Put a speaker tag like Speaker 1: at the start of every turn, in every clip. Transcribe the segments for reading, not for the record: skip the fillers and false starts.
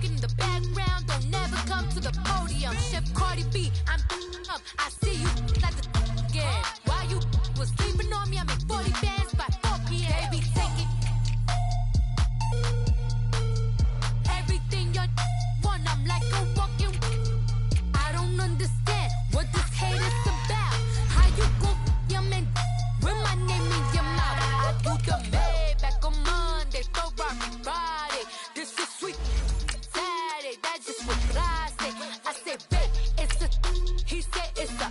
Speaker 1: in the background, don't never come to the podium. Chef Cardi B, I'm up. I see you like the again. While you was sleeping on me, I make 40 bands by 4 p.m. Baby, take it. Everything you want, I'm like a walking. I don't understand what this hate is about. How you go, your man, with my name in your mouth. I do the Maybach on Monday, Ferrari Friday. This is sweet Saturday, that's just what I say. I say, babe, it's a, he said it's a,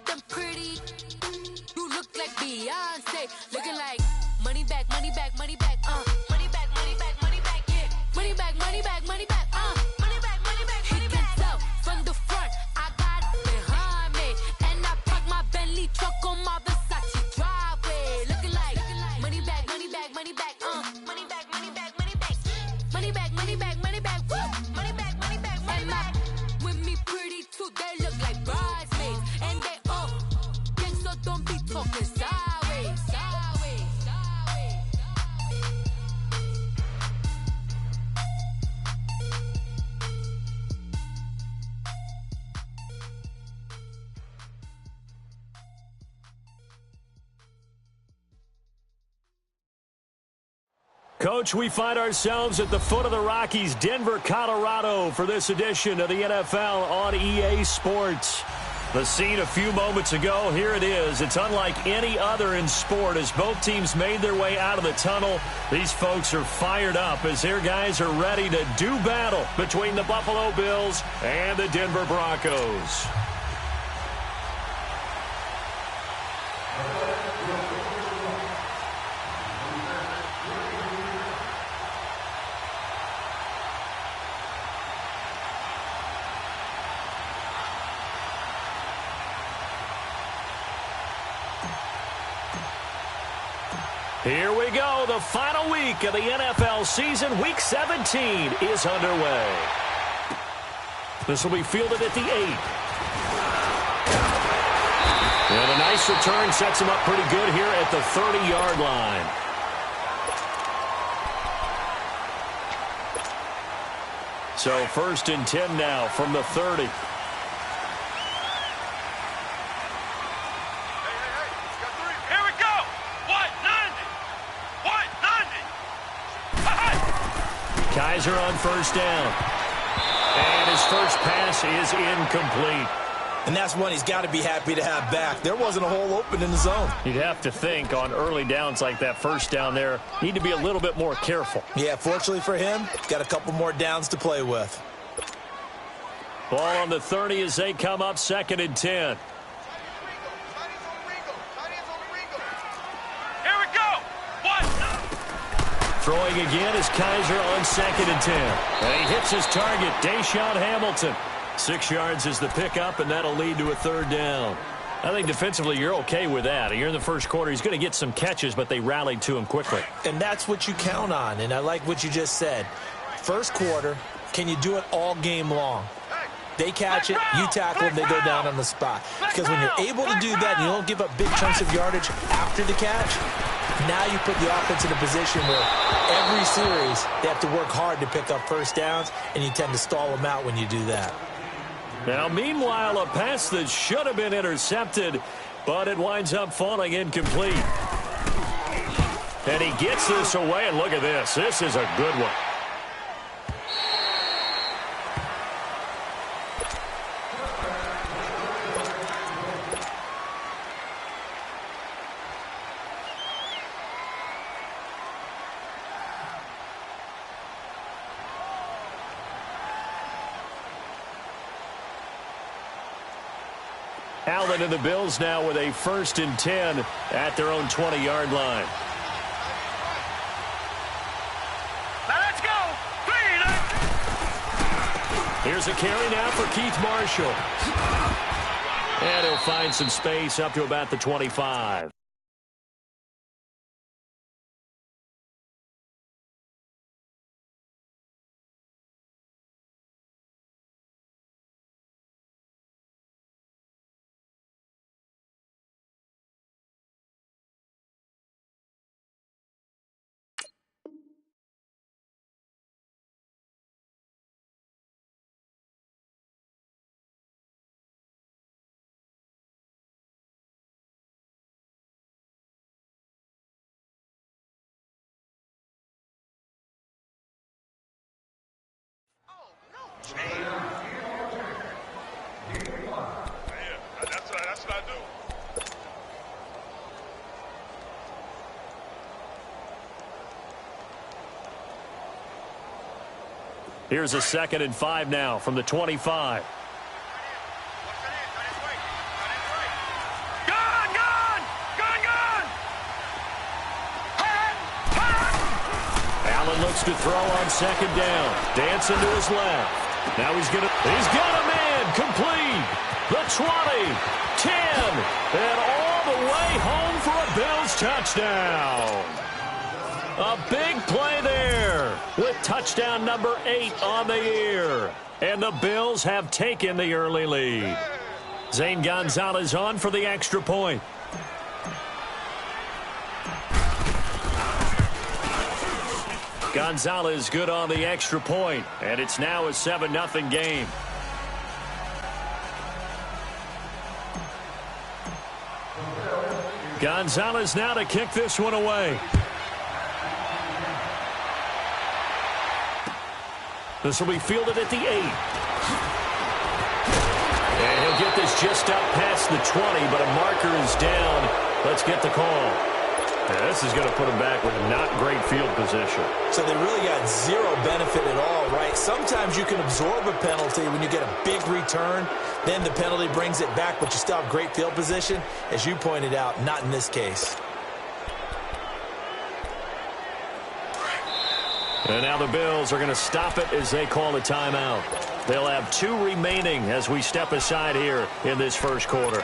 Speaker 1: them pretty, you look like Beyonce, looking like money back, money back, money back, money back, money back, money back, yeah, money back, money back, money back, money back, money back, money back. He can tell from the front, I got it behind me, and I park my Bentley truck on my Versace driveway, looking like money back, money back, money back, money back, money back, money back, money back, money back, money back, woo, money back, money back, money back. With me pretty too, they look like bridesmaids, and they all gang, so don't be talking sideways, sideways, sideways.
Speaker 2: Coach, we find ourselves at the foot of the Rockies, Denver, Colorado, for this edition of the NFL on EA Sports. The scene a few moments ago, here it is. It's unlike any other in sport as both teams made their way out of the tunnel. These folks are fired up as their guys are ready to do battle between the Buffalo Bills and the Denver Broncos. Here we go. The final week of the NFL season. Week 17 is underway. This will be fielded at the 8. And a nice return sets him up pretty good here at the 30-yard line. So 1st and 10 now from the 30. Kaiser on 1st down. And his first pass is incomplete.
Speaker 3: And that's one he's got to be happy to have back. There wasn't a hole open in the zone.
Speaker 2: You'd have to think on early downs like that 1st down there, need to be a little bit more careful.
Speaker 3: Yeah, fortunately for him, he's got a couple more downs to play with.
Speaker 2: Ball on the 30 as they come up 2nd and 10. Throwing again is Kaiser on 2nd and 10. And he hits his target, Deshaun Hamilton. 6 yards is the pickup, and that'll lead to a 3rd down. I think defensively you're okay with that. You're in the first quarter. He's going to get some catches, but they rallied to him quickly.
Speaker 3: And that's what you count on, and I like what you just said. First quarter, can you do it all game long? They catch it, you tackle them, they go down on the spot. Because when you're able to do that and you don't give up big chunks of yardage after the catch, now you put the offense in a position where every series they have to work hard to pick up 1st downs, and you tend to stall them out when you do that.
Speaker 2: Now, meanwhile, a pass that should have been intercepted, but it winds up falling incomplete. And he gets this away, and look at this. This is a good one. Allen and the Bills now with a 1st and 10 at their own 20-yard line.
Speaker 4: Now let's go.
Speaker 2: Here's a carry now for Keith Marshall. And he'll find some space up to about the 25. Here's a 2nd and 5 now from the 25. Allen looks to throw on 2nd down. Dancing to his left. Now he's got a man complete. The 20, 10, and all the way home for a Bills touchdown. A big play there with touchdown number 8 on the year. And the Bills have taken the early lead. Zane Gonzalez on for the extra point. Gonzalez good on the extra point, and it's now a 7-0 game. Gonzalez now to kick this one away. This will be fielded at the 8. And he'll get this just up past the 20, but a marker is down. Let's get the call. Yeah, this is going to put him back with not great field position.
Speaker 3: So they really got zero benefit at all, right? Sometimes you can absorb a penalty when you get a big return. Then the penalty brings it back, but you still have great field position. As you pointed out, not in this case.
Speaker 2: And now the Bills are going to stop it as they call a timeout. They'll have 2 remaining as we step aside here in this first quarter.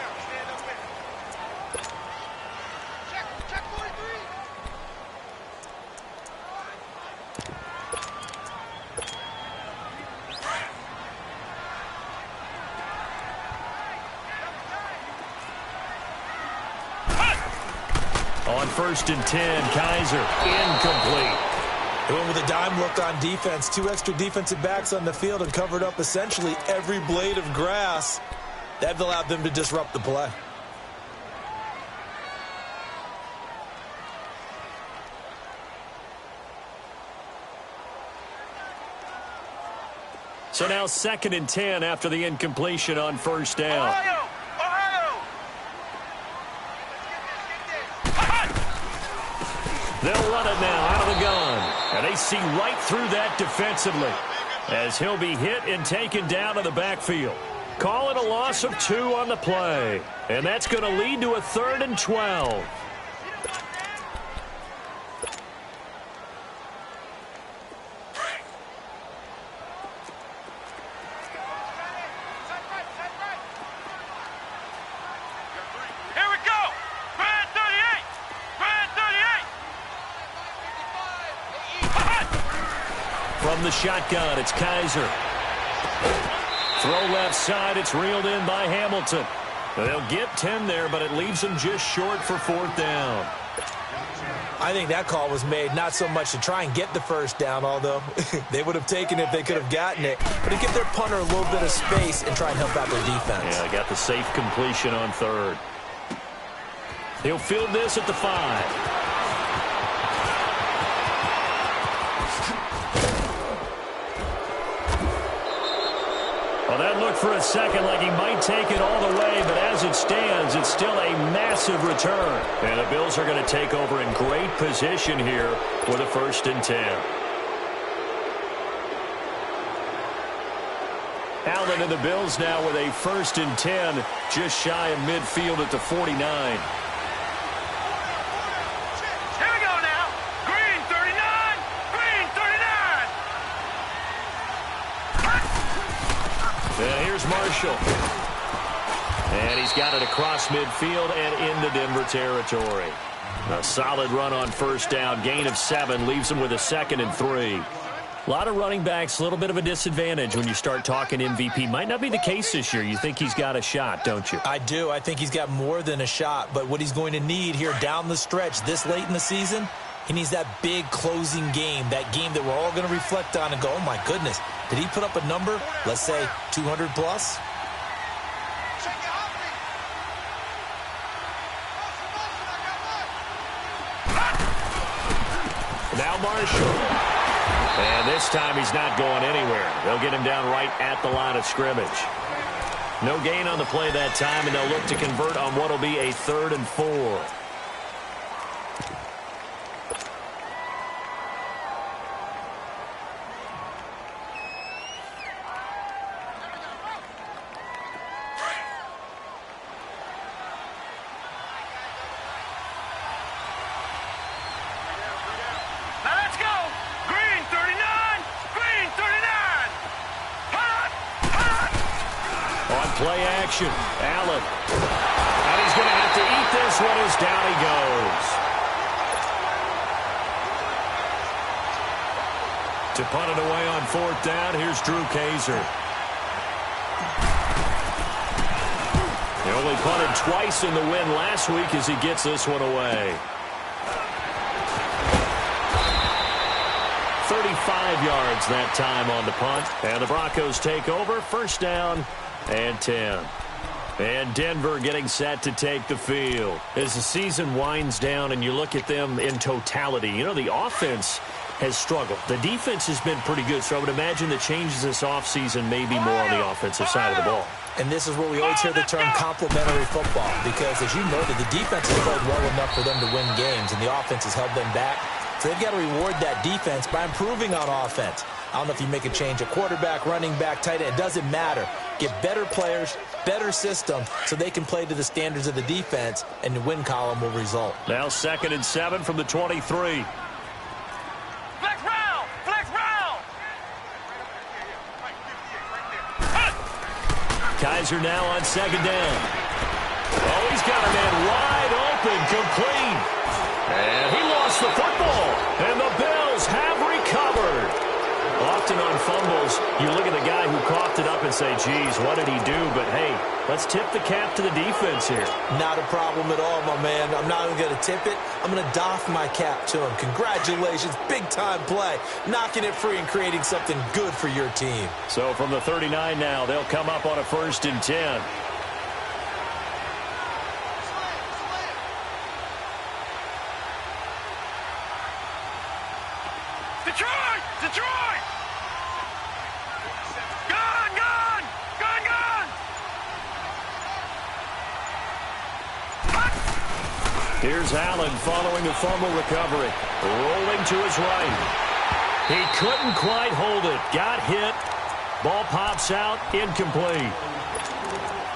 Speaker 2: On 1st and 10, Kaiser incomplete.
Speaker 3: They went with a dime look on defense. 2 extra defensive backs on the field and covered up essentially every blade of grass. That allowed them to disrupt the play.
Speaker 2: So now 2nd and 10 after the incompletion on 1st down. They'll run it now out of the gun. And they see right through that defensively as he'll be hit and taken down to the backfield. Call it a loss of 2 on the play. And that's going to lead to a 3rd and 12. From the shotgun, it's Kaiser. Throw left side, it's reeled in by Hamilton. They'll get 10 there, but it leaves them just short for 4th down.
Speaker 3: I think that call was made not so much to try and get the 1st down, although they would have taken it if they could have gotten it, but to give their punter a little bit of space and try and help out their defense.
Speaker 2: Yeah, they got the safe completion on 3rd. He'll field this at the 5. Well, that looked for a second like he might take it all the way, but as it stands, it's still a massive return. And the Bills are going to take over in great position here with a 1st and 10. Allen and the Bills now with a 1st and 10, just shy of midfield at the 49. Marshall. And he's got it across midfield and into Denver territory. A solid run on 1st down. Gain of 7 leaves him with a 2nd and 3. A lot of running backs, a little bit of a disadvantage when you start talking MVP. Might not be the case this year. You think he's got a shot, don't you?
Speaker 3: I do. I think he's got more than a shot. But what he's going to need here down the stretch this late in the season, he needs that big closing game, that game that we're all going to reflect on and go, oh, my goodness, did he put up a number, let's say 200 plus?
Speaker 2: Now Marshall. And this time he's not going anywhere. They'll get him down right at the line of scrimmage. No gain on the play that time, and they'll look to convert on what will be a 3rd and 4. Play action. Allen. And he's going to have to eat this one as down he goes. To punt it away on 4th down, here's Drew Kaiser. He only punted twice in the win last week as he gets this one away. 35 yards that time on the punt. And the Broncos take over. 1st down and 10. And Denver getting set to take the field. As the season winds down and you look at them in totality, you know, the offense has struggled. The defense has been pretty good, so I would imagine the changes this offseason may be more on the offensive side of the ball.
Speaker 3: And this is where we always hear the term complementary football, because as you noted, the defense has played well enough for them to win games, and the offense has held them back. So they've got to reward that defense by improving on offense. I don't know if you make a change at quarterback, running back, tight end. It doesn't matter. Get better players, better system, so they can play to the standards of the defense, and the win column will result.
Speaker 2: Now 2nd and 7 from the 23.
Speaker 4: Flex round! Flex round!
Speaker 2: Kaiser now on 2nd down. Oh, he's got a man wide open, complete. And he lost the football, and the Bills have recovered. Often on fumbles, you look at the guy who coughed it up and say, geez, what did he do? But, hey, let's tip the cap to the defense here.
Speaker 3: Not a problem at all, my man. I'm not even going to tip it. I'm going to doff my cap to him. Congratulations. Big-time play. Knocking it free and creating something good for your team.
Speaker 2: So from the 39 now, they'll come up on a 1st and 10.
Speaker 4: Detroit! Detroit! Gun! Gun! Gun! Gun!
Speaker 2: Here's Allen following the fumble recovery. Rolling to his right. He couldn't quite hold it. Got hit. Ball pops out. Incomplete.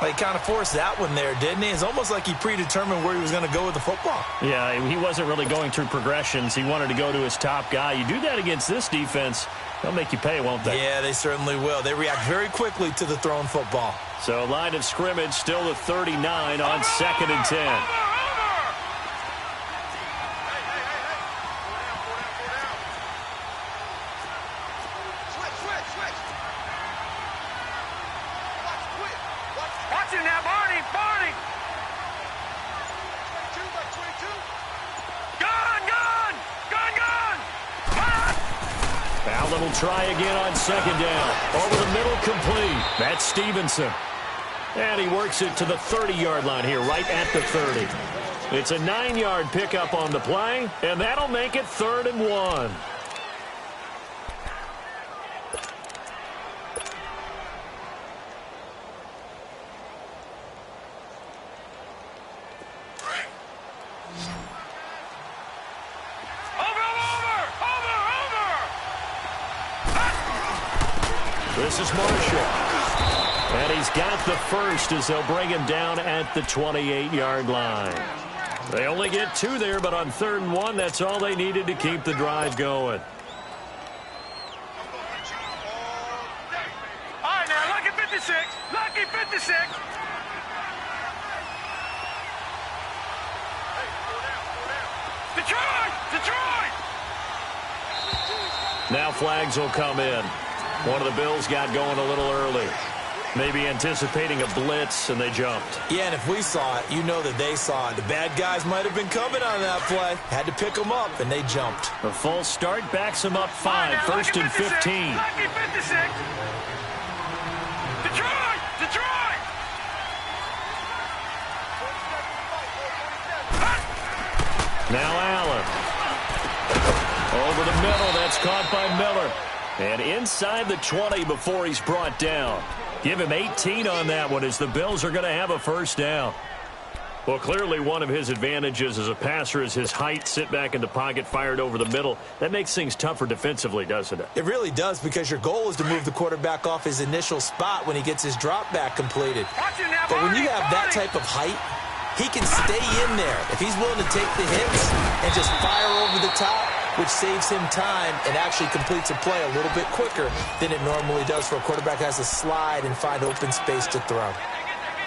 Speaker 3: Well, he kind of forced that one there, didn't he? It's almost like he predetermined where he was going to go with the football.
Speaker 2: Yeah, he wasn't really going through progressions. He wanted to go to his top guy. You do that against this defense, they'll make you pay, won't they?
Speaker 3: Yeah, they certainly will. They react very quickly to the thrown football.
Speaker 2: So line of scrimmage still the 39 on 2nd and 10. Will try again on 2nd down. Over the middle, complete. That's Stevenson. And he works it to the 30-yard line here, right at the 30. It's a 9-yard pickup on the play, and that'll make it 3rd and 1. This is Marshall. And he's got the first as they'll bring him down at the 28-yard line. They only get 2 there, but on 3rd and 1, that's all they needed to keep the drive going.
Speaker 4: All right, now, lucky 56. Lucky 56. Detroit! Detroit!
Speaker 2: Now flags will come in. One of the Bills got going a little early. Maybe anticipating a blitz, and they jumped.
Speaker 3: Yeah, and if we saw it, you know that they saw it. The bad guys might have been coming on that play. Had to pick them up, and they jumped.
Speaker 2: A false start backs them up 5, 1st and 15.
Speaker 4: Lucky 56. Detroit! Detroit!
Speaker 2: Now Allen. Over the middle, that's caught by Miller. And inside the 20 before he's brought down. Give him 18 on that one as the Bills are going to have a first down. Well, clearly one of his advantages as a passer is his height, sit back in the pocket, fired over the middle. That makes things tougher defensively, doesn't it?
Speaker 3: It really does, because your goal is to move the quarterback off his initial spot when he gets his drop back completed. But when you have that type of height, he can stay in there if he's willing to take the hits and just fire over the top, which saves him time and actually completes a play a little bit quicker than it normally does for a quarterback who has to slide and find open space to throw.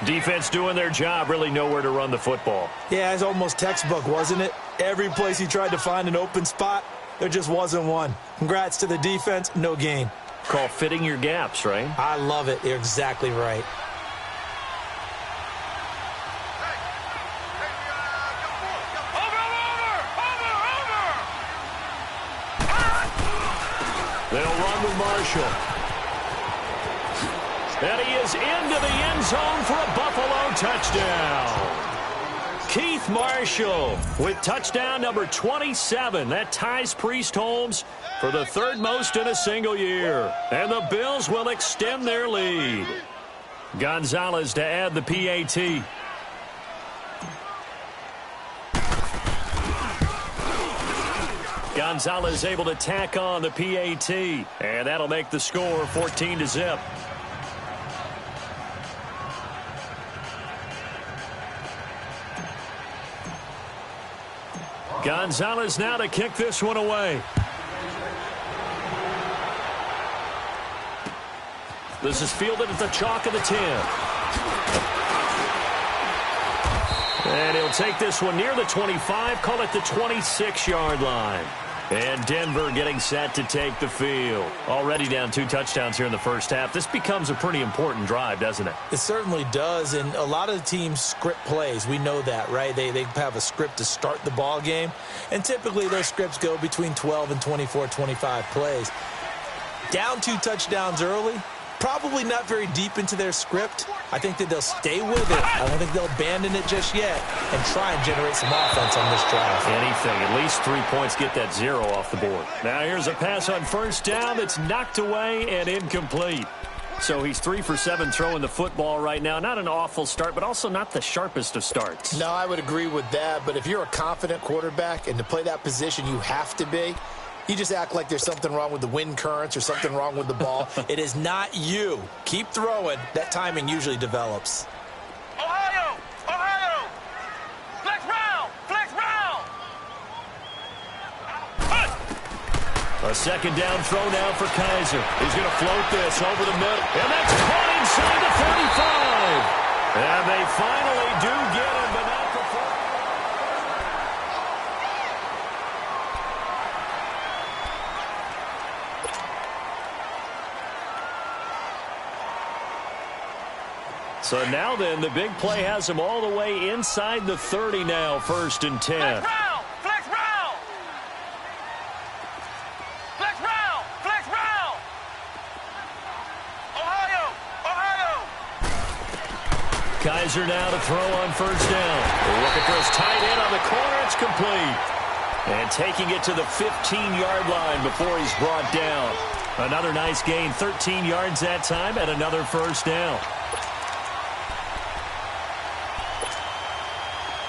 Speaker 2: Defense doing their job, really nowhere to run the football.
Speaker 3: Yeah, it's almost textbook, wasn't it? Every place he tried to find an open spot, there just wasn't one. Congrats to the defense, no gain.
Speaker 2: Call fitting your gaps, right?
Speaker 3: I love it. You're exactly right.
Speaker 2: They'll run with Marshall. And he is into the end zone for a Buffalo touchdown. Keith Marshall with touchdown number 27. That ties Priest Holmes for the third most in a single year. And the Bills will extend their lead. Gonzalez to add the PAT. Gonzalez able to tack on the PAT. And that'll make the score 14-0. Gonzalez now to kick this one away. This is fielded at the chalk of the 10. And he'll take this one near the 25, call it the 26-yard line. And Denver getting set to take the field. Already down 2 touchdowns here in the first half. This becomes a pretty important drive, doesn't it?
Speaker 3: It certainly does, and a lot of the teams script plays. We know that, right? They have a script to start the ball game, and typically those scripts go between 12 and 24, 25 plays. Down 2 touchdowns early, probably not very deep into their script. I think that they'll stay with it. I don't think they'll abandon it just yet and try and generate some offense on this drive.
Speaker 2: Anything, at least 3 points, get that 0 off the board. Now here's a pass on first down that's knocked away and incomplete. So he's 3 for 7 throwing the football right now. Not an awful start, but also not the sharpest of starts.
Speaker 5: No, I would agree with that. But if you're a confident quarterback and to play that position you have to be, you just act like there's something wrong with the wind currents or something wrong with the ball.
Speaker 3: It is not you. Keep throwing. That timing usually develops.
Speaker 4: Ohio! Ohio! Flex round! Flex round!
Speaker 2: A second down throw now for Kaiser. He's going to float this over the middle. And that's caught inside the 35. And they finally do get him, but not before. So now then, the big play has him all the way inside the 30 now, 1st and 10.
Speaker 4: Flex round! Flex round! Flex round! Flex round! Ohio! Ohio!
Speaker 2: Kaiser now to throw on first down. They're looking for his tight end on the corner. It's complete. And taking it to the 15-yard line before he's brought down. Another nice gain, 13 yards that time, and another first down.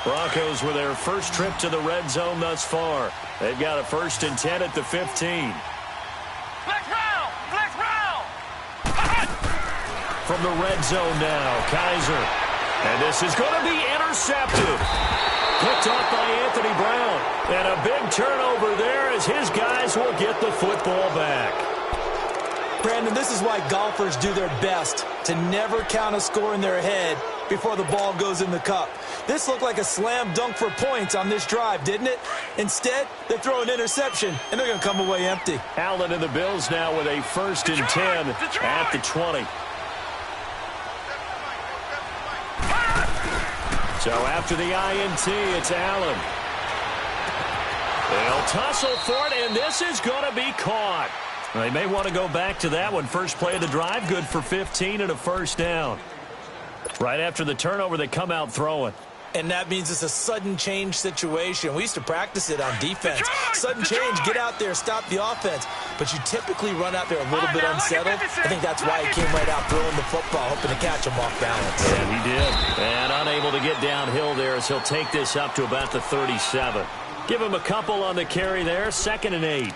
Speaker 2: Broncos with their first trip to the red zone thus far. They've got a 1st and 10 at the 15.
Speaker 4: Flex round! Flex round!
Speaker 2: From the red zone now, Kaiser. And this is going to be intercepted. Picked off by Anthony Brown. And a big turnover there as his guys will get the football back.
Speaker 3: Brandon, this is why golfers do their best to never count a score in their head before the ball goes in the cup. This looked like a slam dunk for points on this drive, didn't it? Instead, they throw an interception, and they're going to come away empty.
Speaker 2: Allen and the Bills now with a 1st and 10 at the 20. So after the INT, it's Allen. They'll tussle for it, and this is going to be caught. They may want to go back to that one. First play of the drive, good for 15 and a 1st down. Right after the turnover, they come out throwing.
Speaker 3: And that means it's a sudden change situation. We used to practice it on defense. Sudden change, get out there, stop the offense. But you typically run out there a little bit unsettled. I think that's why he came right out throwing the football, hoping to catch him off balance.
Speaker 2: And he did. And unable to get downhill there as he'll take this up to about the 37. Give him a couple on the carry there, 2nd and 8.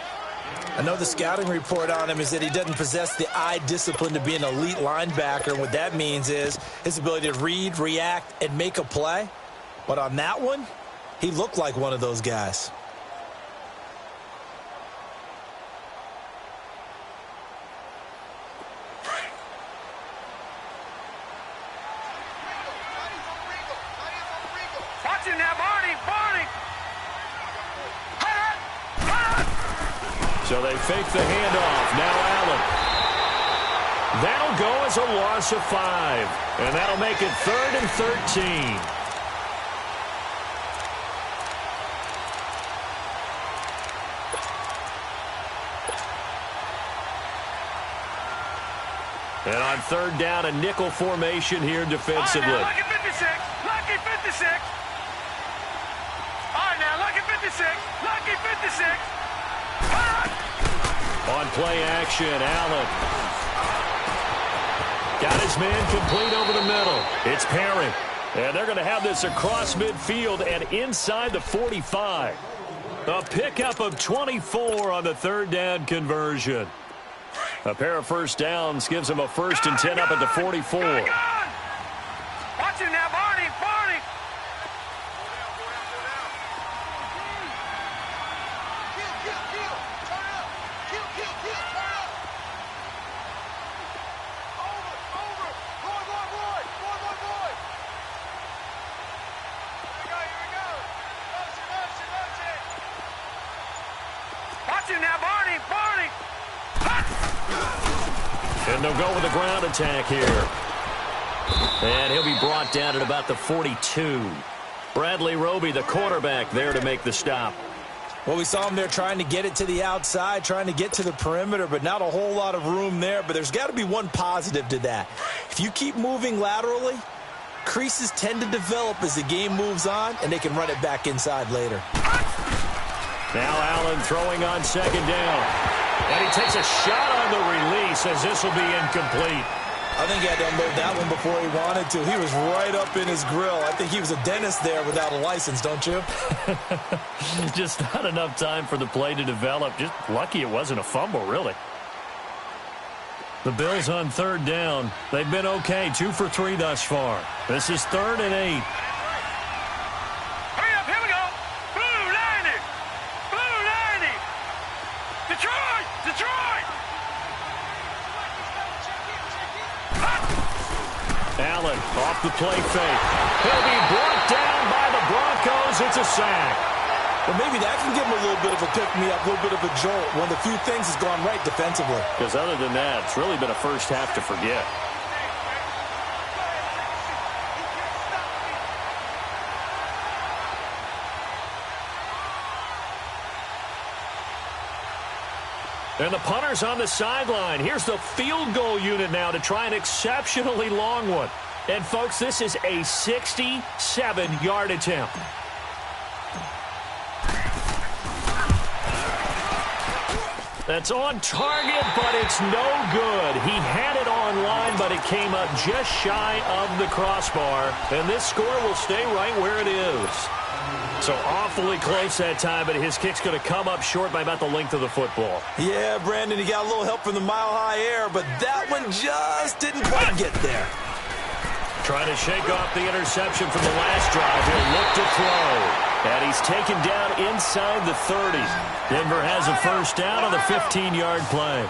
Speaker 3: I know the scouting report on him is that he doesn't possess the eye discipline to be an elite linebacker. What that means is his ability to read, react, and make a play. But on that one, he looked like one of those guys.
Speaker 4: Watch it now, Barney.
Speaker 2: So they fake the handoff. Now Allen. That'll go as a loss of 5. And that'll make it 3rd and 13. And on 3rd down, a nickel formation here defensively.
Speaker 4: All right, now, lucky 56. Lucky 56. All right, now, lucky 56. Lucky 56.
Speaker 2: On play action, Allen. Got his man complete over the middle. It's Perry. And they're going to have this across midfield and inside the 45. A pickup of 24 on the 3rd down conversion. A pair of first downs gives him a 1st and 10 up at the 44.
Speaker 4: Watch it now, Barney. Watch it now, Barney.
Speaker 2: And they'll go with the ground attack here. And he'll be brought down at about the 42. Bradley Roby, the quarterback, there to make the stop.
Speaker 3: Well, we saw him there trying to get it to the outside, trying to get to the perimeter, but not a whole lot of room there. But there's got to be one positive to that. If you keep moving laterally, creases tend to develop as the game moves on, and they can run it back inside later.
Speaker 2: Now Allen throwing on 2nd down. And he takes a shot on the release as this will be incomplete.
Speaker 3: I think he had to unload that one before he wanted to. He was right up in his grill. I think he was a dentist there without a license, don't you?
Speaker 2: Just not enough time for the play to develop. Just lucky it wasn't a fumble, really. The Bills on 3rd down. They've been okay, 2 for 3 thus far. This is 3rd and 8.
Speaker 4: Hurry up, here we go. Blue 90. Detroit.
Speaker 2: Allen off the play fake. He'll be brought down by the Broncos. It's a sack.
Speaker 3: Well, maybe that can give him a little bit of a pick-me-up, a little bit of a jolt. One of the few things has gone right defensively.
Speaker 2: Because other than that, it's really been a first half to forget. And the punter's on the sideline. Here's the field goal unit now to try an exceptionally long one. And, folks, this is a 67-yard attempt. That's on target, but it's no good. He had it on line, but it came up just shy of the crossbar. And this score will stay right where it is. So awfully close that time, but his kick's going to come up short by about the length of the football.
Speaker 3: Yeah, Brandon, he got a little help from the mile-high air, but that one just didn't quite get there.
Speaker 2: Trying to shake off the interception from the last drive. He'll look to throw. And he's taken down inside the 30s. Denver has a first down on the 15-yard play.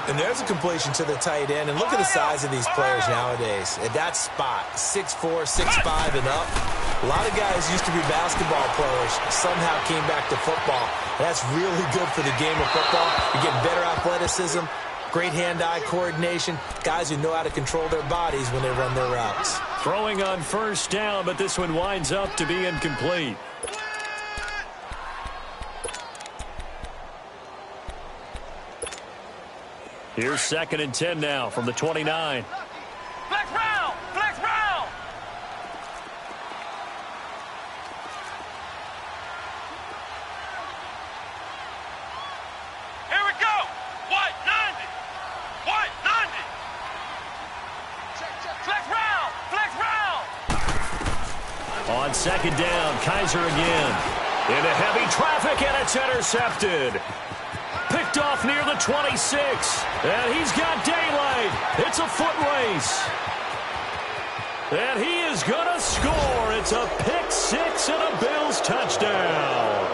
Speaker 3: And there's a completion to the tight end. And look at the size of these players nowadays. At that spot, 6'4", 6'5", and up. A lot of guys used to be basketball players, somehow came back to football. And that's really good for the game of football. You're getting better athleticism, great hand-eye coordination, guys who know how to control their bodies when they run their routes.
Speaker 2: Throwing on first down, but this one winds up to be incomplete. Here's 2nd and 10 now from the 29.
Speaker 4: Flex round.
Speaker 2: on second down. Kaiser again. Into heavy traffic, and it's intercepted. Picked off near the 26. And he's got daylight. It's a foot race. And he is going to score. It's a pick six and a Bills touchdown.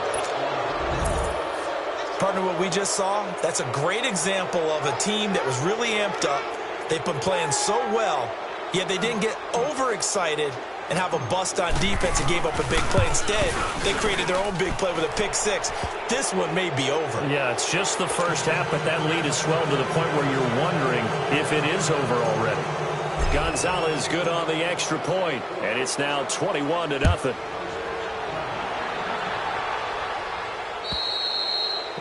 Speaker 3: Partner, what we just saw, that's a great example of a team that was really amped up. They've been playing so well, yet they didn't get overexcited and have a bust on defense and gave up a big play. Instead, they created their own big play with a pick six. This one may be over.
Speaker 2: Yeah, it's just the first half, but that lead has swelled to the point where you're wondering if it is over already. Gonzalez good on the extra point, and it's now 21-0.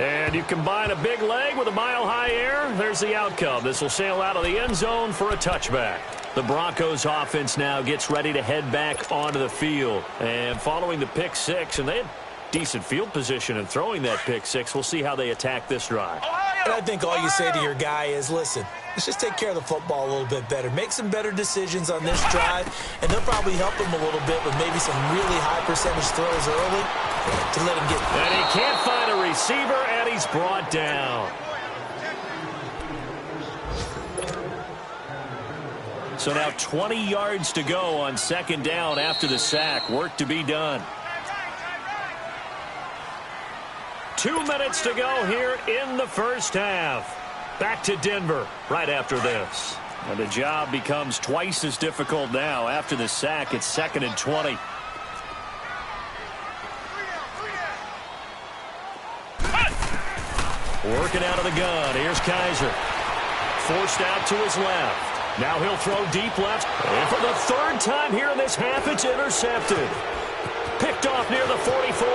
Speaker 2: And you combine a big leg with a mile-high air, there's the outcome. This will sail out of the end zone for a touchback. The Broncos offense now gets ready to head back onto the field. And following the pick six, and they had decent field position in throwing that pick six, we'll see how they attack this drive.
Speaker 3: And I think all you say to your guy is, listen, let's just take care of the football a little bit better. Make some better decisions on this drive, and they'll probably help him a little bit with maybe some really high percentage throws early to let him get.
Speaker 2: And he can't find a receiver, and he's brought down. So now 20 yards to go on second down after the sack. Work to be done. 2 minutes to go here in the first half. Back to Denver right after this. And the job becomes twice as difficult now. After the sack, it's 2nd and 20. Working out of the gun. Here's Kaiser. Forced out to his left. Now he'll throw deep left. And for the third time here in this half, it's intercepted. Picked off near the 44.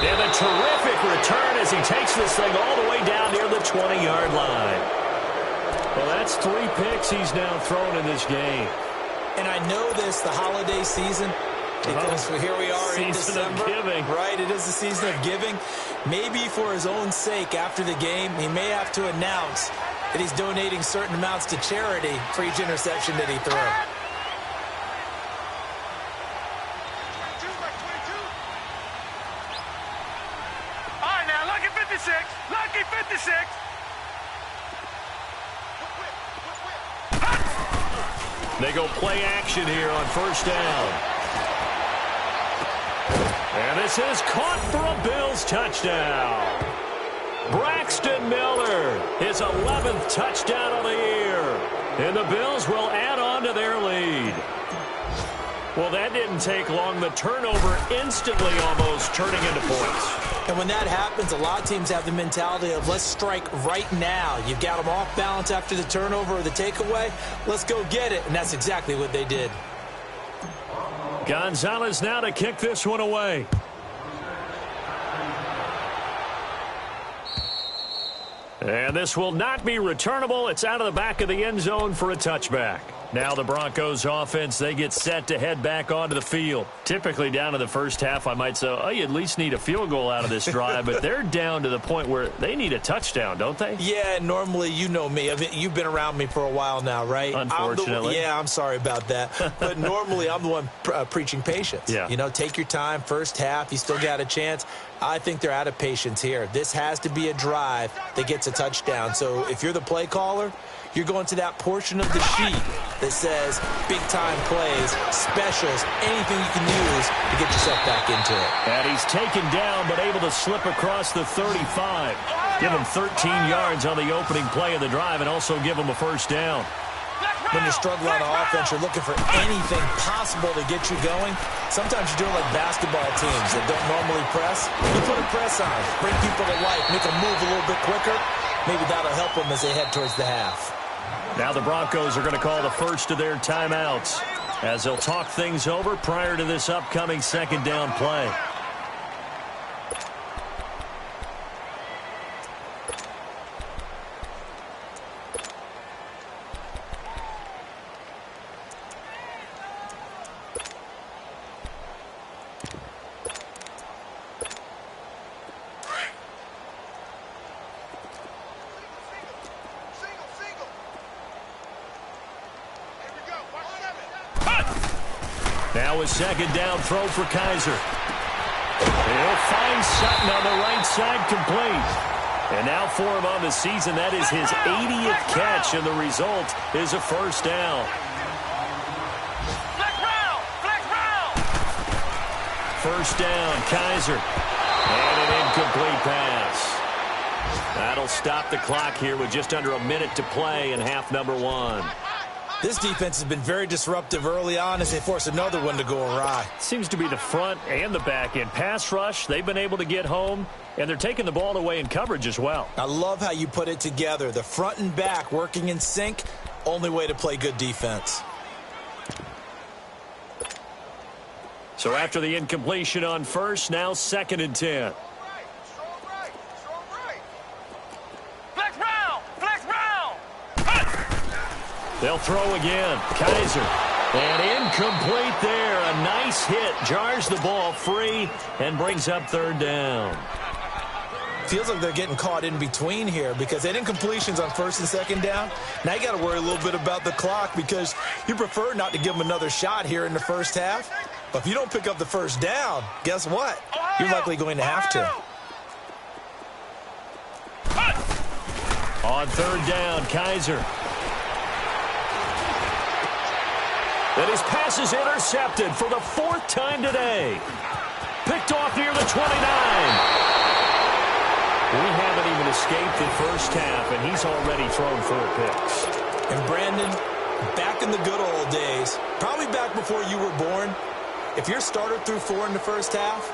Speaker 2: And a terrific return as he takes this thing all the way down near the 20-yard line. Well, that's 3 picks he's now thrown in this game.
Speaker 3: And I know this, the holiday season, because here we are in December.
Speaker 2: Season of giving.
Speaker 3: Right, it is the season of giving. Maybe for his own sake after the game, he may have to announce that he's donating certain amounts to charity for each interception that he threw.
Speaker 4: All right, now, lucky 56. Lucky 56.
Speaker 2: They go play action here on first down. And this is caught for a Bills touchdown. Braxton Miller, his 11th touchdown of the year. And the Bills will add on to their lead. Well, that didn't take long. The turnover instantly almost turning into points.
Speaker 3: And when that happens, a lot of teams have the mentality of let's strike right now. You've got them off balance after the turnover or the takeaway. Let's go get it. And that's exactly what they did.
Speaker 2: Gonzalez now to kick this one away. And this will not be returnable. It's out of the back of the end zone for a touchback. Now the Broncos offense, they get set to head back onto the field. Typically down to the first half, I might say, oh, you at least need a field goal out of this drive, but they're down to the point where they need a touchdown, don't they?
Speaker 3: Yeah, normally, you know me. You've been around me for a while now, right?
Speaker 2: Unfortunately.
Speaker 3: I'm sorry about that. But normally, I'm the one preaching patience.
Speaker 2: Yeah.
Speaker 3: You know, take your time. First half, you still got a chance. I think they're out of patience here. This has to be a drive that gets a touchdown. So if you're the play caller, you're going to that portion of the sheet that says big-time plays, specials, anything you can use to get yourself back into it.
Speaker 2: And he's taken down but able to slip across the 35. Give him 13 yards on the opening play of the drive and also give him a first down.
Speaker 3: When you're struggling on offense, you're looking for anything possible to get you going. Sometimes you're doing like basketball teams that don't normally press. You put a press on, bring people to life, make them move a little bit quicker. Maybe that'll help them as they head towards the half.
Speaker 2: Now the Broncos are going to call the first of their timeouts as they'll talk things over prior to this upcoming second down play. Now Now a second down throw for Kaiser. He'll find Sutton on the right side, complete. And now for him on the season, that is his 80th catch, and the result is a first down. First down, Kaiser. And an incomplete pass. That'll stop the clock here with just under a minute to play in half number one.
Speaker 3: This defense has been very disruptive early on as they force another one to go awry.
Speaker 2: Seems to be the front and the back end. Pass rush, they've been able to get home, and they're taking the ball away in coverage as well.
Speaker 3: I love how you put it together. The front and back working in sync, only way to play good defense.
Speaker 2: So after the incompletion on first, now 2nd and 10. They'll throw again. Kaiser. And incomplete there. A nice hit. Jars the ball free and brings up 3rd down.
Speaker 3: Feels like they're getting caught in between here because they had incompletions on 1st and 2nd down. Now you got to worry a little bit about the clock because you prefer not to give them another shot here in the first half. But if you don't pick up the first down, guess what? You're likely going to have to.
Speaker 2: On 3rd down, Kaiser. And his pass is intercepted for the 4th time today. Picked off near the 29. We haven't even escaped the first half, and he's already thrown 4 picks.
Speaker 3: And Brandon, back in the good old days, probably back before you were born, if your starter threw 4 in the first half,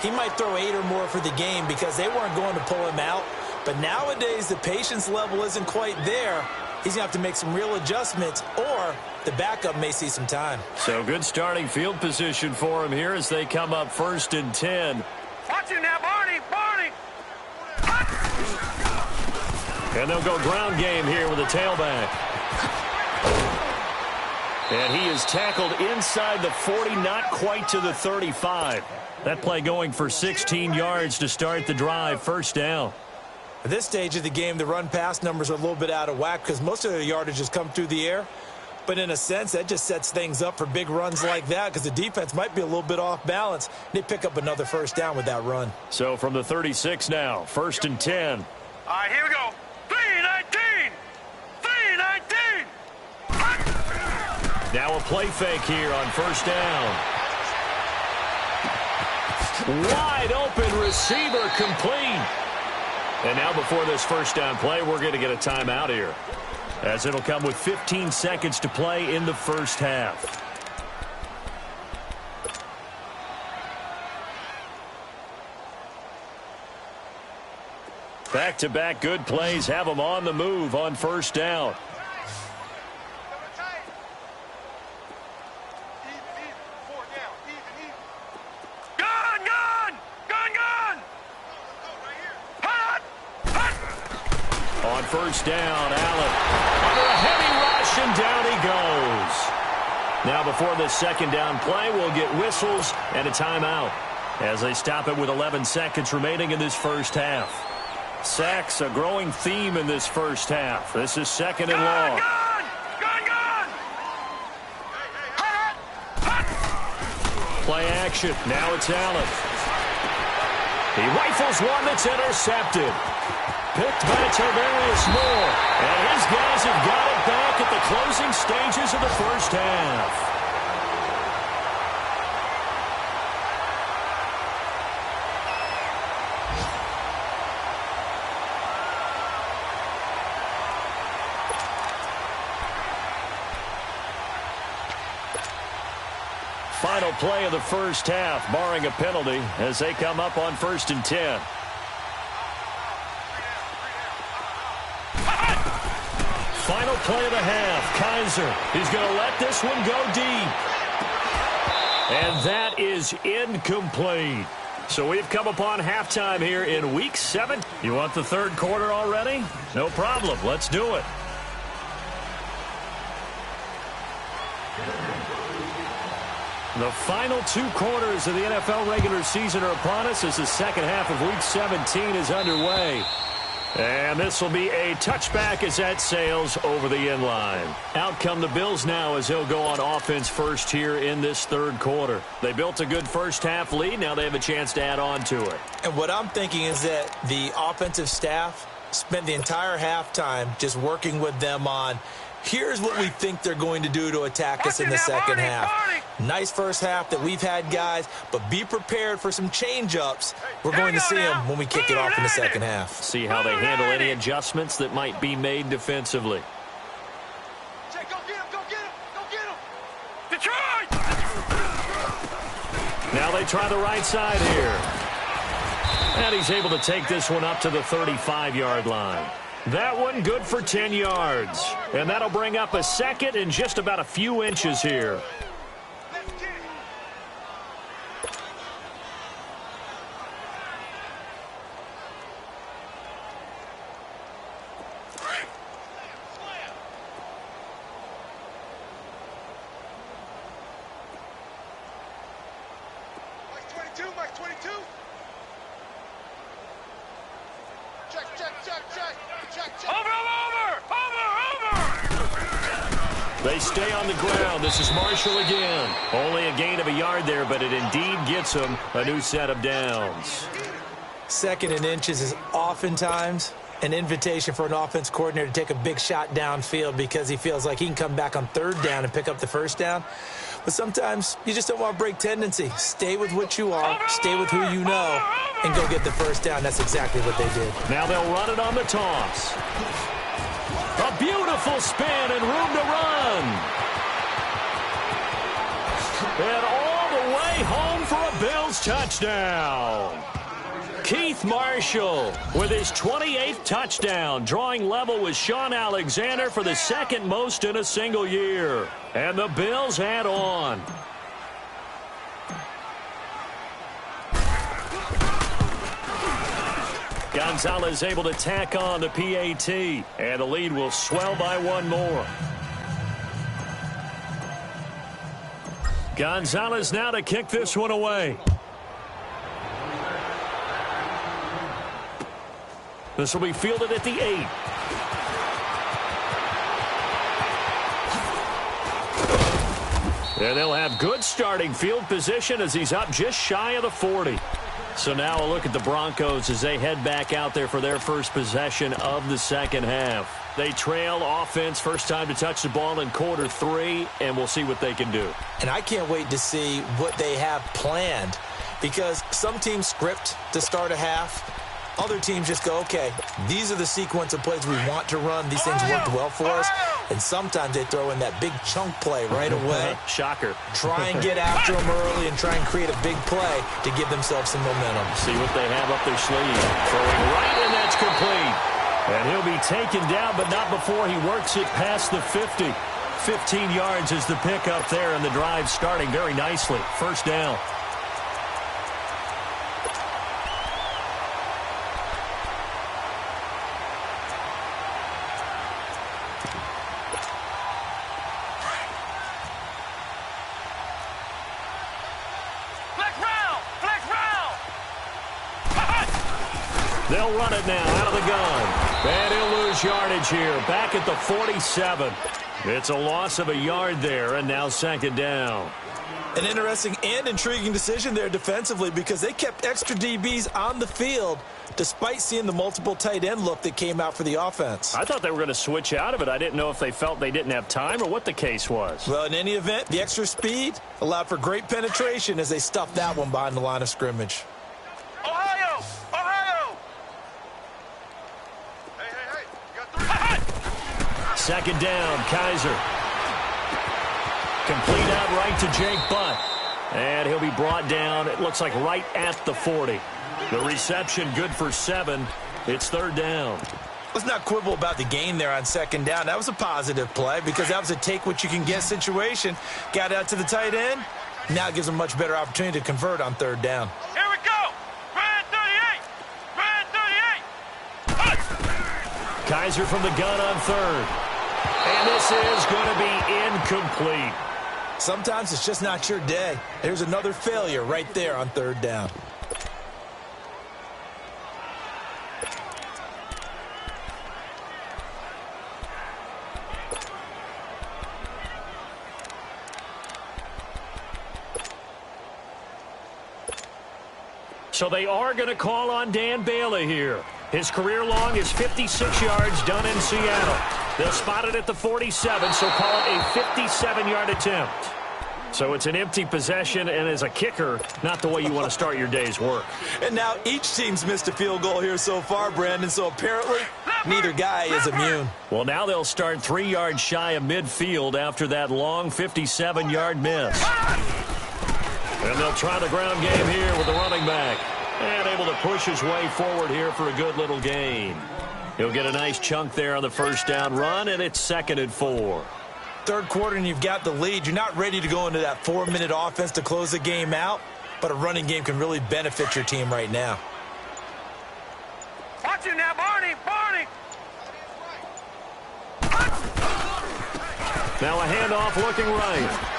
Speaker 3: he might throw 8 or more for the game because they weren't going to pull him out. But nowadays, the patience level isn't quite there. He's going to have to make some real adjustments, or the backup may see some time.
Speaker 2: So good starting field position for him here as they come up 1st and 10.
Speaker 4: Watch you now, Barney! Barney!
Speaker 2: And they'll go ground game here with a tailback. And he is tackled inside the 40, not quite to the 35. That play going for 16 yards to start the drive. 1st down.
Speaker 3: At this stage of the game, the run-pass numbers are a little bit out of whack because most of the yardage has come through the air. But in a sense, that just sets things up for big runs like that because the defense might be a little bit off balance. They pick up another 1st down with that run.
Speaker 2: So from the 36 now, 1st and 10.
Speaker 4: All right, here we go. 3-19! 3-19!
Speaker 2: Now a play fake here on 1st down. Wide open receiver complete. And now before this 1st down play, we're going to get a timeout here, as it'll come with 15 seconds to play in the first half. Back-to-back good plays have them on the move on 1st down. On 1st down, Allen under a heavy rush, and down he goes. Now before this 2nd down play, we'll get whistles and a timeout as they stop it with 11 seconds remaining in this first half. Sacks, a growing theme in this first half. This is 2nd and long. Play action. Now it's Allen. He rifles one that's intercepted. Picked by Tavarius Moore. And his guys have got it back at the closing stages of the first half. Final play of the first half, barring a penalty, as they come up on 1st and 10. Final play of the half. Kaiser, he's going to let this one go deep. And that is incomplete. So we've come upon halftime here in Week 7. You want the 3rd quarter already? No problem. Let's do it. The final 2 quarters of the NFL regular season are upon us as the 2nd half of Week 17 is underway. And this will be a touchback as that sails over the inline. Out come the Bills now as they'll go on offense first here in this third quarter. They built a good first-half lead. Now they have a chance to add on to it.
Speaker 3: And what I'm thinking is that the offensive staff spent the entire halftime just working with them on, here's what we think they're going to do to attack us in the second half. Nice first half that we've had, guys, but be prepared for some change-ups. We're going to see them when we kick it off in the second half.
Speaker 2: See how they handle any adjustments that might be made defensively.
Speaker 4: Go get him, go get him, go get him. Detroit!
Speaker 2: Now they try the right side here. And he's able to take this one up to the 35-yard line. That one good for 10 yards. And that'll bring up a second and just about a few inches here. They stay on the ground. This is Marshall again. Only a gain of a yard there, but it indeed gets him a new set of downs.
Speaker 3: Second and inches is oftentimes an invitation for an offense coordinator to take a big shot downfield because he feels like he can come back on third down and pick up the first down. But sometimes you just don't want to break tendency. Stay with what you are, stay with who you know, and go get the first down. That's exactly what they did.
Speaker 2: Now they'll run it on the toss. A beautiful spin and room to run. And all the way home for a Bills touchdown. Keith Marshall with his 28th touchdown, drawing level with Sean Alexander for the second most in a single year. And the Bills add on. Gonzalez able to tack on the PAT, and the lead will swell by one more. Gonzalez now to kick this one away. This will be fielded at the 8. And they'll have good starting field position as he's up just shy of the 40. So now a look at the Broncos as they head back out there for their first possession of the second half. They trail offense, first time to touch the ball in quarter 3, and we'll see what they can do.
Speaker 3: And I can't wait to see what they have planned, because some teams script to start a half. Other teams just go, okay, these are the sequence of plays we want to run. These things worked well for us. And sometimes they throw in that big chunk play right away.
Speaker 2: Shocker.
Speaker 3: Try and get after them early and try and create a big play to give themselves some momentum.
Speaker 2: See what they have up their sleeve. Throwing right, and that's complete. And he'll be taken down, but not before he works it past the 50. 15 yards is the pickup there, and the drive starting very nicely. First down. They'll run it now out of the gun. And he'll lose yardage here. Back at the 47. It's a loss of a yard there, and now second down.
Speaker 3: An interesting and intriguing decision there defensively, because they kept extra DBs on the field despite seeing the multiple tight end look that came out for the offense.
Speaker 2: I thought they were going to switch out of it. I didn't know if they felt they didn't have time or what the case was.
Speaker 3: Well, in any event, the extra speed allowed for great penetration as they stuffed that one behind the line of scrimmage.
Speaker 4: Ohio! Ohio! Hey, you got 3.
Speaker 2: Second down, Kaiser. Complete out right to Jake Butt. And he'll be brought down, it looks like right at the 40. The reception good for 7. It's third down.
Speaker 3: Let's not quibble about the gain there on second down. That was a positive play because that was a take-what-you-can-get situation. Got out to the tight end. Now it gives them a much better opportunity to convert on third down.
Speaker 4: Here we go! Red 38! Red 38!
Speaker 2: Kaiser from the gun on third. And this is going to be incomplete.
Speaker 3: Sometimes it's just not your day. There's another failure right there on third down.
Speaker 2: So they are going to call on Dan Bailey here. His career long is 56 yards done in Seattle. They'll spot it at the 47, so call it a 57-yard attempt. So it's an empty possession, and as a kicker, not the way you want to start your day's work.
Speaker 3: And now each team's missed a field goal here so far, Brandon, so apparently neither guy is immune.
Speaker 2: Well, now they'll start 3 yards shy of midfield after that long 57-yard miss. And they'll try the ground game here with the running back. And able to push his way forward here for a good little gain. He'll get a nice chunk there on the first down run, and it's 2nd and 4.
Speaker 3: Third quarter, and you've got the lead. You're not ready to go into that 4-minute offense to close the game out, but a running game can really benefit your team right now.
Speaker 4: Watch it now, Barney! Barney!
Speaker 2: Now a handoff looking right.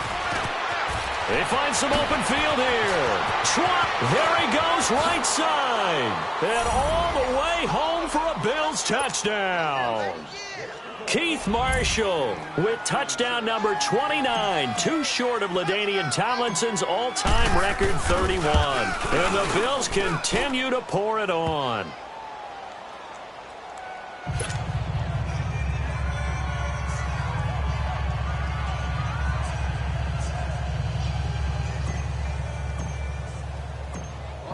Speaker 2: They find some open field here. Swat. There he goes right side. And all the way home for a Bills touchdown. Keith Marshall with touchdown number 29. Too short of LaDainian Tomlinson's all-time record 31. And the Bills continue to pour it on.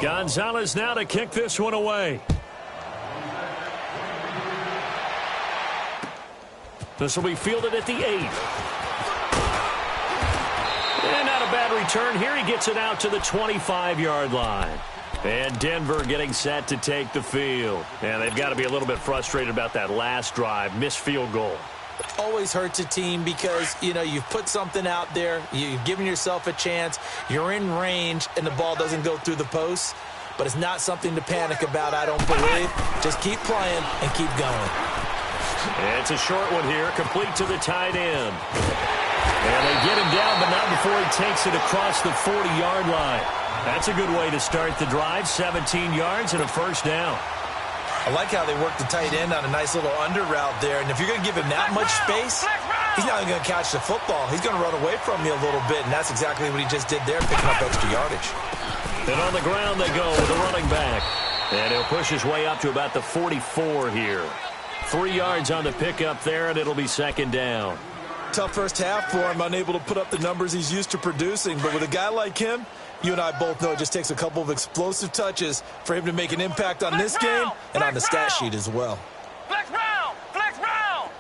Speaker 2: Gonzalez now to kick this one away. This will be fielded at the 8. And not a bad return here. He gets it out to the 25-yard line. And Denver getting set to take the field. And they've got to be a little bit frustrated about that last drive. Missed field goal.
Speaker 3: Always hurts a team because, you know, you've put something out there, you've given yourself a chance, you're in range, and the ball doesn't go through the post. But it's not something to panic about, I don't believe. Just keep playing and keep going.
Speaker 2: And it's a short one here, complete to the tight end. And they get him down, but not before he takes it across the 40-yard line. That's a good way to start the drive, 17 yards and a first down.
Speaker 3: I like how they work the tight end on a nice little under route there. And if you're going to give him that much space, he's not going to catch the football. He's going to run away from you a little bit, and that's exactly what he just did there, picking up extra yardage.
Speaker 2: And on the ground they go with the running back. And he'll push his way up to about the 44 here. 3 yards on the pickup there, and it'll be 2nd down.
Speaker 3: Tough first half for him, unable to put up the numbers he's used to producing. But with a guy like him, you and I both know it just takes a couple of explosive touches for him to make an impact on this game and on the stat sheet as well.
Speaker 4: Flex round! Flex round!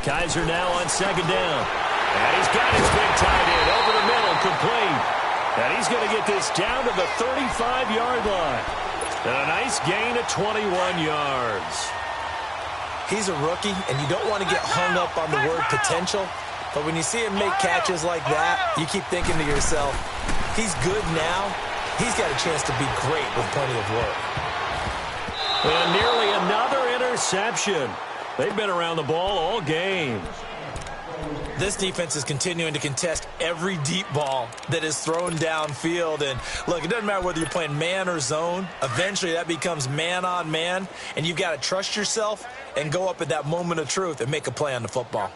Speaker 2: Kaiser now on 2nd down. And he's got his big tight end over the middle, complete. And he's going to get this down to the 35-yard line. And a nice gain of 21 yards.
Speaker 3: He's a rookie, and you don't want to get hung up on the word potential. But when you see him make catches like that, you keep thinking to yourself, he's good now. He's got a chance to be great with plenty of work.
Speaker 2: And nearly another interception. They've been around the ball all game.
Speaker 3: This defense is continuing to contest every deep ball that is thrown downfield. And, look, it doesn't matter whether you're playing man or zone. Eventually, that becomes man on man. And you've got to trust yourself and go up at that moment of truth and make a play on the football.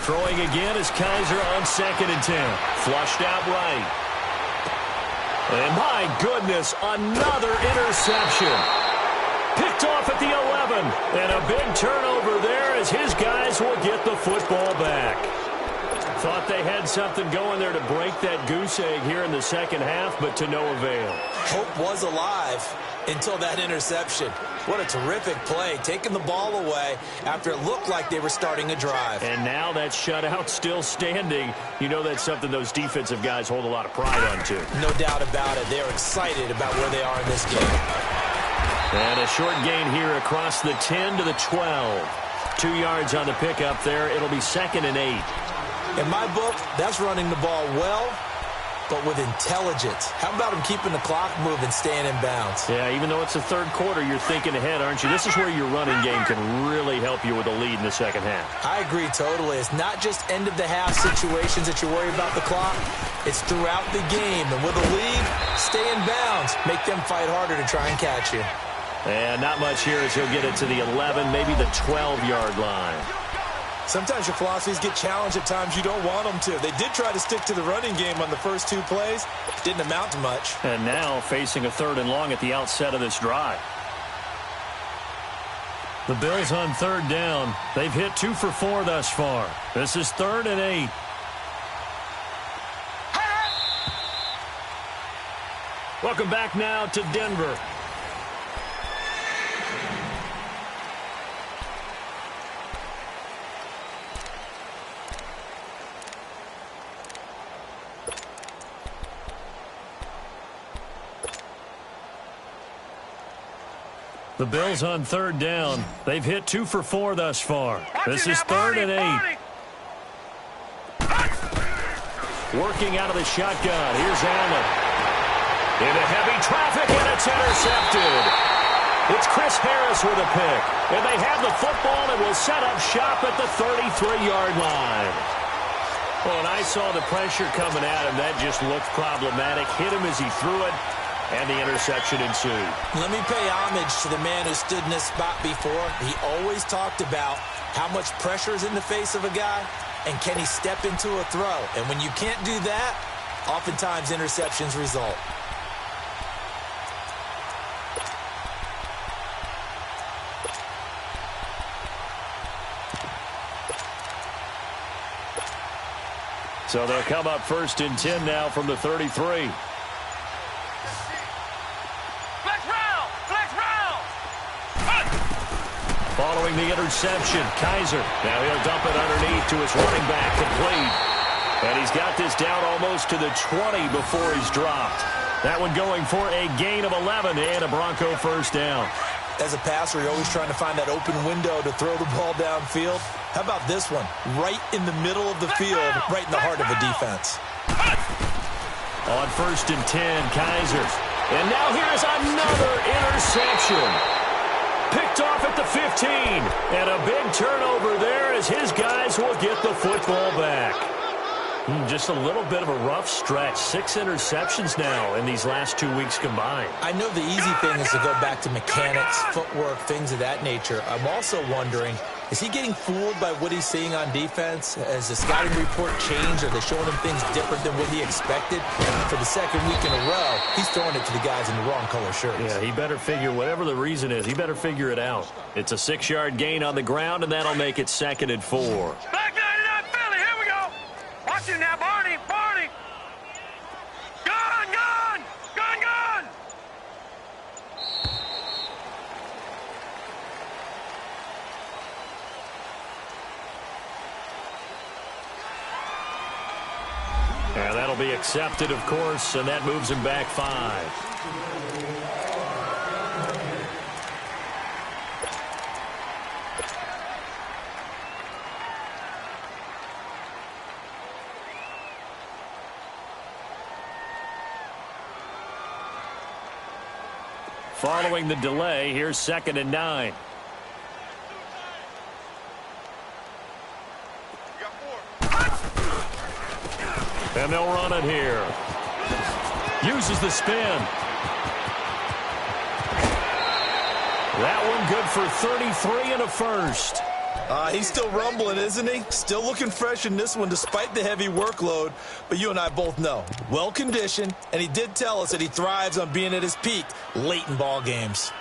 Speaker 2: Throwing again is Kaiser on 2nd and 10. Flushed out right. And my goodness, another interception. Picked off at the 11. And a big turnover there as his guys will get the football back. Thought they had something going there to break that goose egg here in the second half, but to no avail.
Speaker 3: Hope was alive until that interception. What a terrific play, taking the ball away after it looked like they were starting a drive.
Speaker 2: And now that shutout still standing. You know that's something those defensive guys hold a lot of pride on, too.
Speaker 3: No doubt about it. They're excited about where they are in this game.
Speaker 2: And a short gain here across the 10 to the 12. 2 yards on the pickup there. It'll be 2nd and 8.
Speaker 3: In my book, that's running the ball well, but with intelligence. How about him keeping the clock moving, staying in bounds?
Speaker 2: Yeah, even though it's the third quarter, you're thinking ahead, aren't you? This is where your running game can really help you with a lead in the second half.
Speaker 3: I agree totally. It's not just end-of-the-half situations that you worry about the clock. It's throughout the game. And with a lead, stay in bounds. Make them fight harder to try and catch you.
Speaker 2: And not much here as he'll get it to the 11, maybe the 12-yard line.
Speaker 3: Sometimes your philosophies get challenged at times you don't want them to. They did try to stick to the running game on the first 2 plays. Didn't amount to much.
Speaker 2: And now facing a 3rd and long at the outset of this drive. The Bills on 3rd down. They've hit 2 for 4 thus far. This is 3rd and 8. Welcome back now to Denver. The Bills on 3rd down. They've hit 2 for 4 thus far. This is 3rd and 8. Working out of the shotgun. Here's Allen. Into heavy traffic, and it's intercepted. It's Chris Harris with a pick. And they have the football and will set up shop at the 33-yard line. Well, and I saw the pressure coming at him. That just looked problematic. Hit him as he threw it. And the interception ensued. Let me pay homage to the man who stood in this spot before. He always talked about how much pressure is in the face of a guy, and can he step into a throw. And when you can't do that, oftentimes interceptions result. So they'll come up 1st and 10 now from the 33. Following the interception, Kaiser. Now he'll dump it underneath to his running back, complete. And he's got this down almost to the 20 before he's dropped. That one going for a gain of 11 and a Bronco 1st down. As a passer, you're always trying to find that open window to throw the ball downfield. How about this one? Right in the middle of the field, right in the heart of a defense. On 1st and 10, Kaiser. And now here's another interception. Picked off at the 15. And a big turnover there as his guys will get the football back. Just a little bit of a rough stretch. 6 interceptions now in these last 2 weeks combined. I know the easy thing is to go back to mechanics, footwork, things of that nature. I'm also wondering, is he getting fooled by what he's seeing on defense? Has the scouting report changed? Are they showing him things different than what he expected? For the 2nd week in a row, he's throwing it to the guys in the wrong color shirts. Yeah, he better figure, whatever the reason is, he better figure it out. It's a 6-yard gain on the ground, and that'll make it 2nd and 4.
Speaker 4: Back 99 Philly, here we go. Watch it now, Barney, Barney. Gun, gun, gun, gun.
Speaker 2: And that'll be accepted, of course, and that moves him back 5. Following the delay, here's 2nd and 9. And they'll run it here. Uses the spin. That one good for 33 and a 1st.
Speaker 3: He's still rumbling, isn't he? Still looking fresh in this one despite the heavy workload. But you and I both know, well-conditioned, and he did tell us that he thrives on being at his peak late in ball games.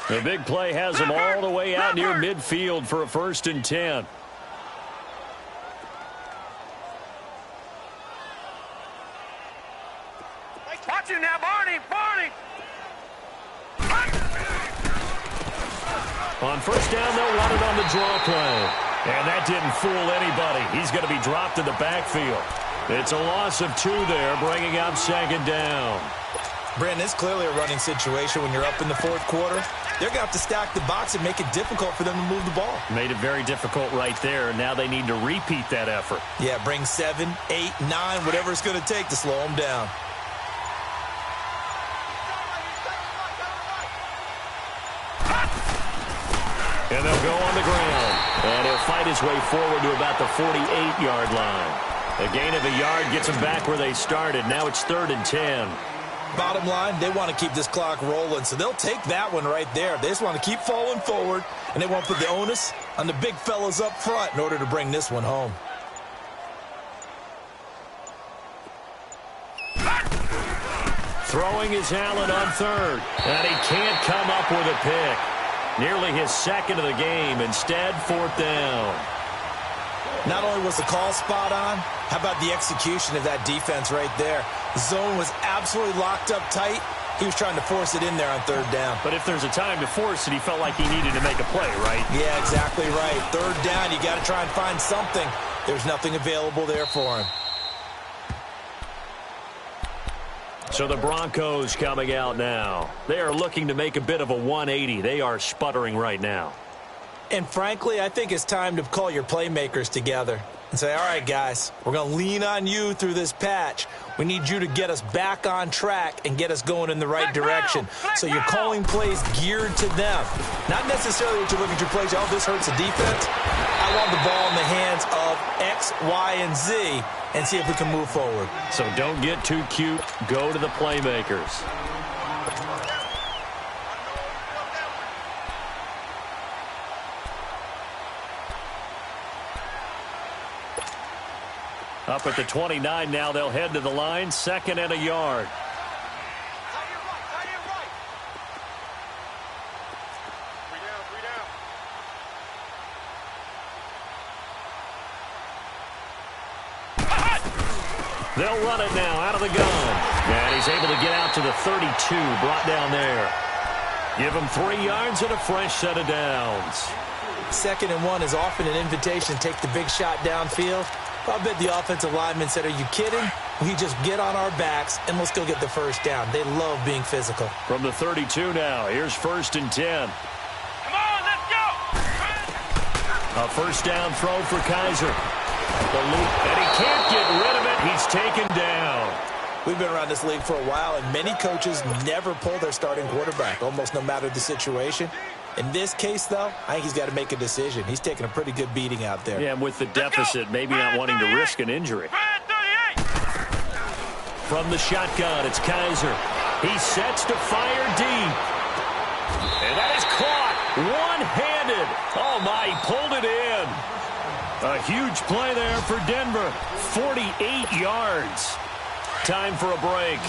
Speaker 2: The big play has him all the way out near midfield for a 1st and 10.
Speaker 4: Watch it now, Barney, Barney.
Speaker 2: On 1st down, they'll run it on the draw play. And that didn't fool anybody. He's going to be dropped in the backfield. It's a loss of 2 there, bringing up 2nd down.
Speaker 3: Brandon, it's clearly a running situation when you're up in the 4th quarter. They're going to have to stack the box and make it difficult for them to move the ball.
Speaker 2: Made it very difficult right there. Now they need to repeat that effort.
Speaker 3: Yeah, bring 7, 8, 9, whatever it's going to take to slow them down.
Speaker 2: And they'll go on the ground. And he'll fight his way forward to about the 48-yard line. A gain of a yard gets them back where they started. Now it's 3rd and 10.
Speaker 3: Bottom line, they want to keep this clock rolling, so they'll take that one right there. They just want to keep falling forward, and they won't put the onus on the big fellas up front in order to bring this one home.
Speaker 2: Throwing is Allen on third, and he can't come up with a pick. Nearly his second of the game. Instead, fourth down.
Speaker 3: Not only was the call spot on, how about the execution of that defense right there? The zone was absolutely locked up tight. He was trying to force it in there on third down.
Speaker 2: But if there's a time to force it, he felt like he needed to make a play, right?
Speaker 3: Yeah, exactly right. Third down, you got to try and find something. There's nothing available there for him.
Speaker 2: So the Broncos coming out now. They are looking to make a bit of a 180. They are sputtering right now.
Speaker 3: And frankly, I think it's time to call your playmakers together and say, all right, guys, we're going to lean on you through this patch. We need you to get us back on track and get us going in the right direction. So you're calling plays geared to them. Not necessarily that you look at your plays, oh, this hurts the defense. I want the ball in the hands of X, Y, and Z and see if we can move forward.
Speaker 2: So don't get too cute. Go to the playmakers. Up at the 29 now, they'll head to the line, 2nd and a yard. They'll run it now out of the gun. And he's able to get out to the 32, brought down there. Give him 3 yards and a fresh set of downs.
Speaker 3: 2nd and 1 is often an invitation to take the big shot downfield. I bet the offensive lineman said, are you kidding? We just get on our backs and let's go get the first down. They love being physical.
Speaker 2: From the 32 now, here's 1st and 10.
Speaker 4: Come on, let's go!
Speaker 2: A first down throw for Kaiser. The loop, and he can't get rid of it. He's taken down.
Speaker 3: We've been around this league for a while, and many coaches never pull their starting quarterback, almost no matter the situation. In this case, though, I think he's got to make a decision. He's taking a pretty good beating out there.
Speaker 2: Yeah, and with the deficit, maybe not wanting to risk an injury. From the shotgun, it's Kaiser. He sets to fire deep. And that is caught one-handed. Oh, my, he pulled it in. A huge play there for Denver. 48 yards. Time for a break.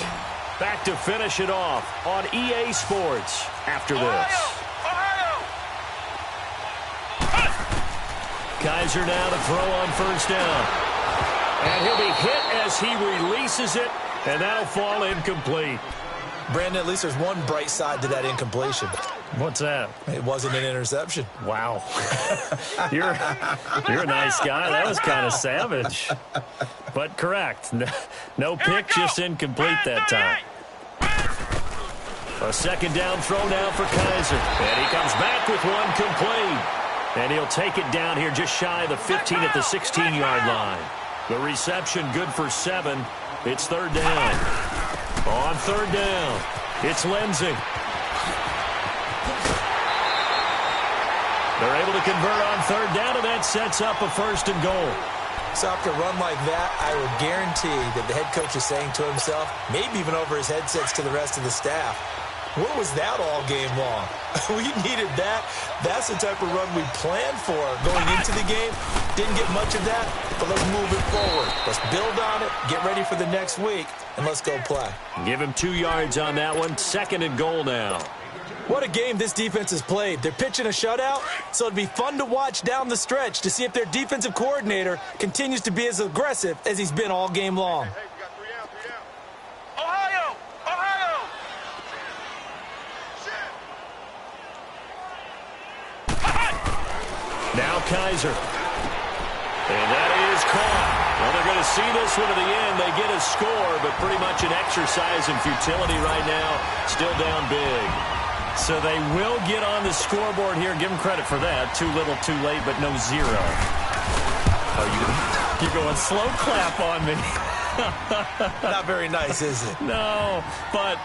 Speaker 2: Back to finish it off on EA Sports after this. Kaiser now to throw on first down. And he'll be hit as he releases it, and that'll fall incomplete.
Speaker 3: Brandon, at least there's one bright side to that incompletion.
Speaker 2: What's that?
Speaker 3: It wasn't an interception.
Speaker 2: Wow. You're a nice guy. That was kind of savage. But correct. No pick, just incomplete that time. A second down throw now for Kaiser. And he comes back with one complete. And he'll take it down here just shy of the 15 at the 16-yard line. The reception good for 7. It's third down. On third down, it's Lindsey. They're able to convert on third down, and that sets up a 1st and goal.
Speaker 3: So after a run like that, I would guarantee that the head coach is saying to himself, maybe even over his headsets to the rest of the staff, what was that all game long? We needed that. That's the type of run we planned for going into the game. Didn't get much of that, but let's move it forward. Let's build on it, get ready for the next week, and let's go play.
Speaker 2: Give him 2 yards on that one. 2nd and goal now.
Speaker 3: What a game this defense has played. They're pitching a shutout, so it'd be fun to watch down the stretch to see if their defensive coordinator continues to be as aggressive as he's been all game long.
Speaker 2: Now Kaiser. And that is caught. Well, they're going to see this one to the end. They get a score, but pretty much an exercise in futility right now. Still down big. So they will get on the scoreboard here. Give them credit for that. Too little, too late, but no 0. Oh, you're going slow clap on me.
Speaker 3: Not very nice, is it?
Speaker 2: No, but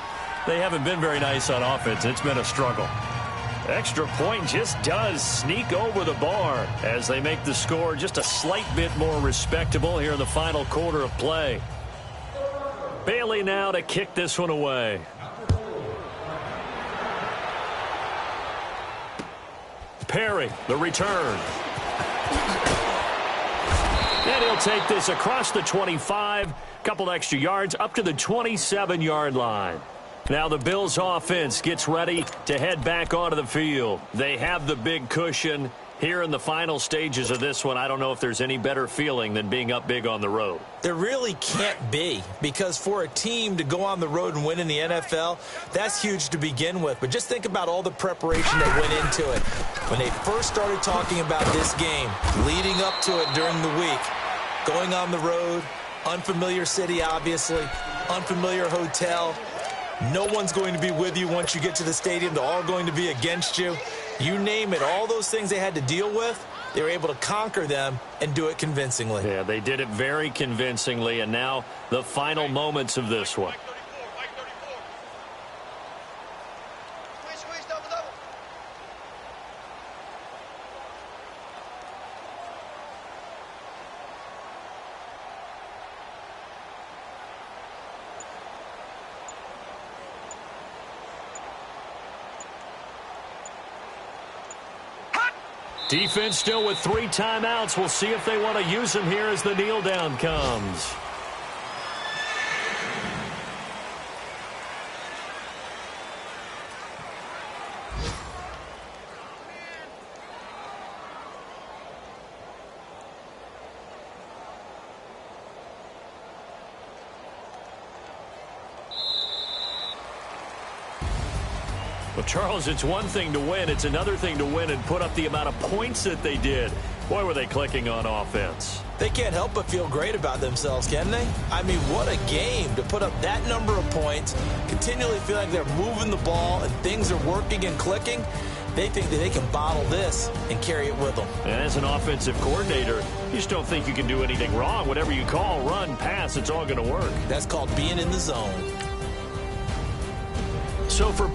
Speaker 2: they haven't been very nice on offense. It's been a struggle. Extra point just does sneak over the bar as they make the score just a slight bit more respectable here in the final quarter of play. Bailey now to kick this one away. Perry, the return. And he'll take this across the 25, couple extra yards, up to the 27-yard line. Now the Bills offense gets ready to head back onto the field. They have the big cushion. Here in the final stages of this one, I don't know if there's any better feeling than being up big on the road.
Speaker 3: There really can't be, because for a team to go on the road and win in the NFL, that's huge to begin with. But just think about all the preparation that went into it. When they first started talking about this game, leading up to it during the week, going on the road, unfamiliar city, obviously, unfamiliar hotel. No one's going to be with you once you get to the stadium. They're all going to be against you. You name it, all those things they had to deal with, they were able to conquer them and do it convincingly.
Speaker 2: Yeah, they did it very convincingly, and now the final moments of this one. Defense still with 3 timeouts. We'll see if they want to use them here as the kneel down comes. Well, Charles, it's one thing to win. It's another thing to win and put up the amount of points that they did. Boy, were they clicking on offense.
Speaker 3: They can't help but feel great about themselves, can they? I mean, what a game to put up that number of points, continually feel like they're moving the ball and things are working and clicking. They think that they can bottle this and carry it with them.
Speaker 2: And as an offensive coordinator, you just don't think you can do anything wrong. Whatever you call, run, pass, it's all going to work.
Speaker 3: That's called being in the zone.
Speaker 2: So for